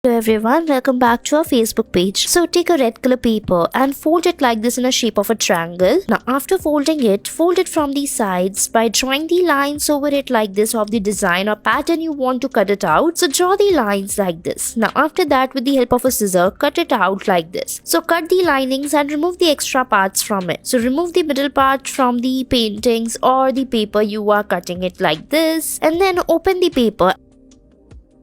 Hello everyone, welcome back to our Facebook page. So take a red color paper and fold it like this in a shape of a triangle. Now after folding it, fold it from the sides by drawing the lines over it like this of the design or pattern you want to cut it out. So draw the lines like this. Now after that, with the help of a scissor, cut it out like this. So cut the linings and remove the extra parts from it. So remove the middle part from the paintings or the paper you are cutting it like this, and then open the paper.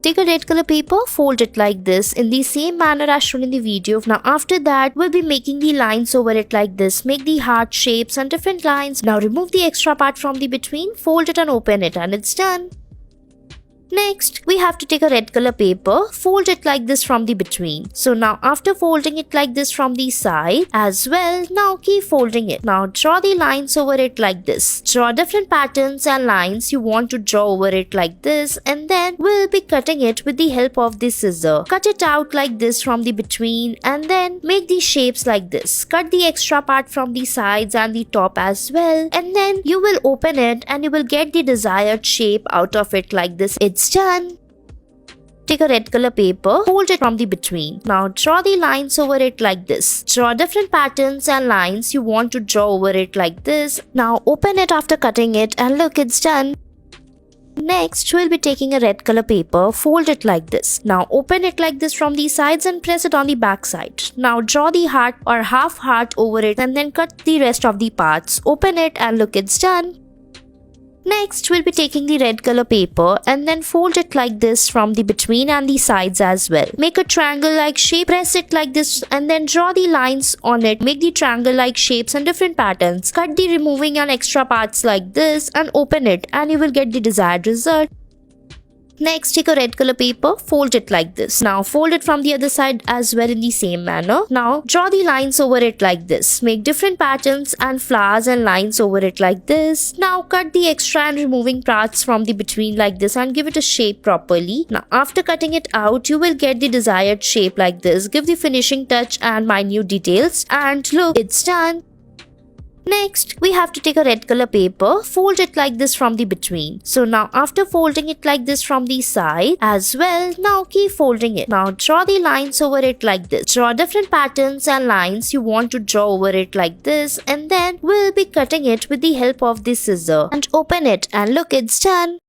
Take a red color paper, fold it like this in the same manner as shown in the video. Now after that, we'll be making the lines over it like this. Make the heart shapes and different lines. Now remove the extra part from the between, fold it and open it, and it's done. Next, we have to take a red color paper, fold it like this from the between. So now after folding it like this from the side as well, now keep folding it. Now draw the lines over it like this. Draw different patterns and lines you want to draw over it like this, and then we'll be cutting it with the help of this scissor. Cut it out like this from the between and then make these shapes like this. Cut the extra part from the sides and the top as well, and then you will open it and you will get the desired shape out of it like this. It's done. Take a red color paper, fold it from the between. Now draw the lines over it like this. Draw different patterns and lines you want to draw over it like this. Now open it after cutting it, and look, it's done. Next, we'll be taking a red color paper, fold it like this. Now open it like this from the sides and press it on the back side. Now draw the heart or half heart over it and then cut the rest of the parts. Open it and look, it's done. Next, we'll be taking the red color paper and then fold it like this from the between and the sides as well. Make a triangle-like shape, press it like this and then draw the lines on it. Make the triangle-like shapes and different patterns. Cut the removing and extra parts like this and open it, and you will get the desired result. Next, take a red color paper, fold it like this. Now fold it from the other side as well in the same manner. Now draw the lines over it like this. Make different patterns and flowers and lines over it like this. Now cut the extra and removing parts from the between like this and give it a shape properly. Now after cutting it out, you will get the desired shape like this. Give the finishing touch and minute details, and look, it's done. Next, we have to take a red color paper, fold it like this from the between. So now after folding it like this from the side as well, now keep folding it. Now draw the lines over it like this. Draw different patterns and lines you want to draw over it like this, and then we'll be cutting it with the help of this scissor. And open it, and look, it's done.